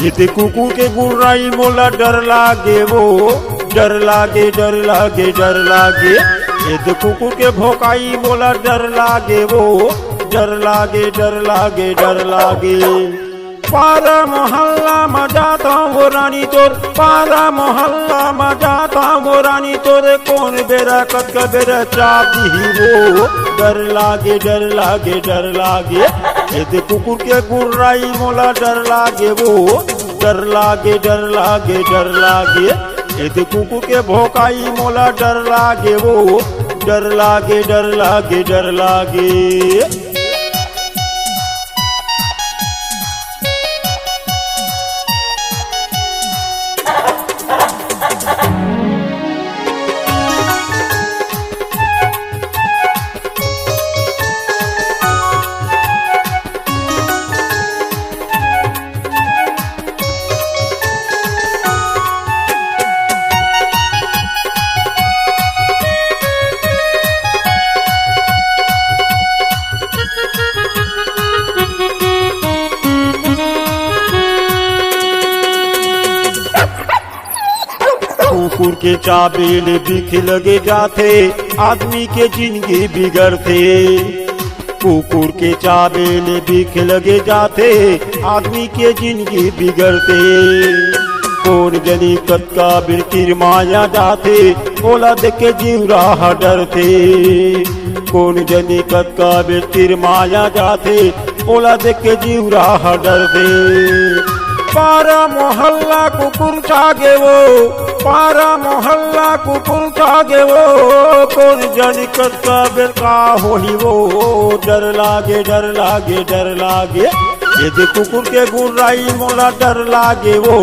ये कुकुर के गुर्राई मोला डर लागे वो, डर लागे डर लागे डर लागे। ये कुकुर के भोकाई मोला डर लागे वो, डर लागे डर लागे डर लागे। पारा मोहल्ला में जाता वो रानी तोर, पारा मोहल्ला में जाता वो रानी तोर। कौन बेरा कद का बेरा चाप दी वो, डर लागे डर लागे डर लागे। ये कुकुर के गुर्राई मोला डर लागे वो, डर लागे डर लागे डर लागे। ये कुकुर के भोकाई मोला डर लागे वो, डर लागे डर लागे डर लागे। कुकुर के चाबेल बिख लगे जाते, आदमी के जिंदगी बिगड़ते। कुकुर के चाबेल बिख लगे जाते, आदमी के जिंदगी बिगड़ते। कौन जनी कद का बिरतिर माया जाते, ओला देख के जीव राह डरते। कौन जनी कद का बिरतिर माया जाते, ओला देख के जीव राह डरते। पारा मोहल्ला कुकुर छागे वो, पारा मोहल्ला कुकुर छागे वो। कौन जानी कद का बेरका होही वो, डर लागे डर लागे डर लागे। ये कुकुर के गुर्राई मोला डर लागे वो,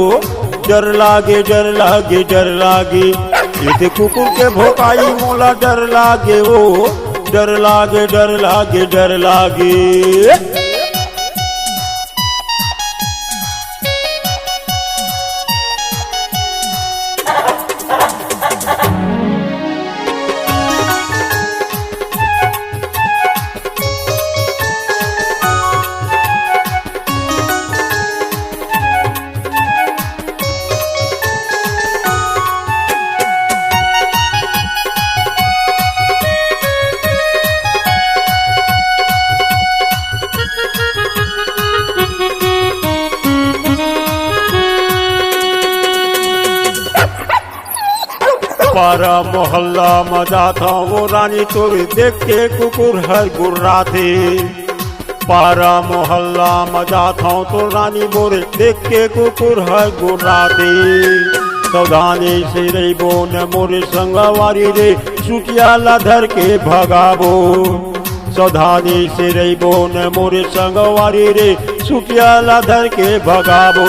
डर लागे डर लागे डर लागे। ये कुकुर के भोकाई मोला डर लागे वो, डर लागे डर लागे डर लागे। पारा मोहल्ला में जाता वो रानी तोर, देख के कुकुर हर गुर्राते। पारा मोहल्ला में जाता तो रानी मोर, देख के कुकुर हर गुर्राते। सावधानी से रहिबो न मोर संगवारी रे, सुटिया ला धर के भगाबो। सावधानी से रहिबो न मोर संगवारी रे, सुटिया ला धर के भगाबो।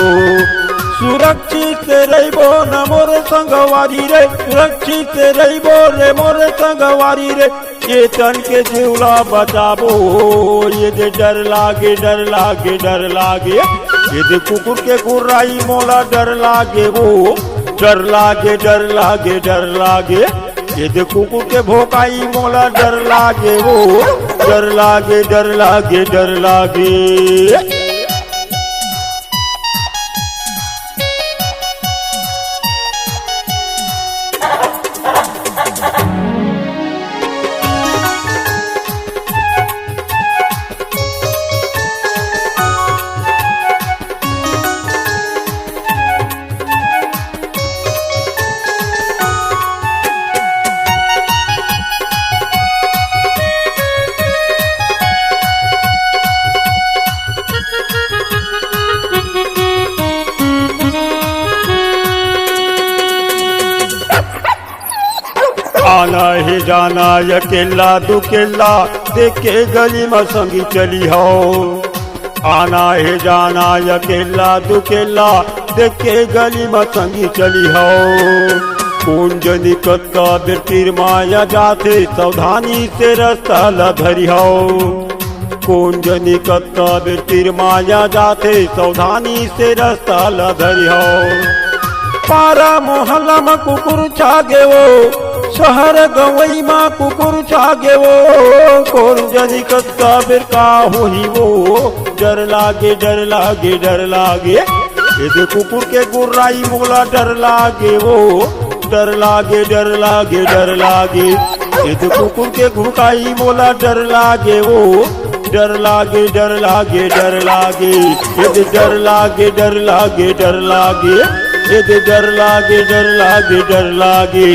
सुरक्षित रहिबो न मोर संगवारी रे, सुरक्षित रहिबो रे मोर संगवारी रे। चेतन के जीवला बचाबो, ये दे डर लागे डर लागे डर लागे। ये दे कुकुर के गुर्राई मोला डर लागे वो, डर लागे डर लागे डर लागे। ये दे कुकुर के भोकाई मोला डर लागे वो, डर लागे डर लागे डर लागे। आना ही जाना अकेला दुकेला, देख के गली में संगी चली हो। आना ही जाना अकेला दुकेला, देख के गली में संगी चली हो। कौन जनी कत्ता बेर माया जाथे सावधानी से रास्ता ला धरियो। कौन जनी कत्ता बेर माया जाथे सावधानी से रास्ता ला धरियो। पारा मोहल्ला में कुकुर छागे वो शहर गवई में कुकुर छागे वो। कौन जनी कत्ता बेर का होही वो डर लागे डर लागे डर लागे। ये कुकुर के गुर्राई मोला डर लागे वो डर लागे डर लागे डर लागे। ये कुकुर के घुकाई मोला डर लागे वो डर लागे डर लागे डर लागे। ये डर लागे डर लागे डर लागे। ये डर लागे डर लागे डर लागे।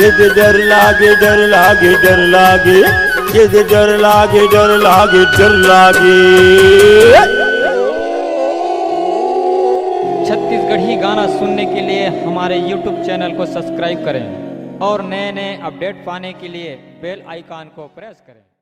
ये डर लागे डर लागे डर लागे। ये डर लागे डर लागे डर लागे। छत्तीसगढ़ी गाना सुनने के लिए हमारे YouTube चैनल को सब्सक्राइब करें और नए नए अपडेट पाने के लिए बेल आइकन को प्रेस करें।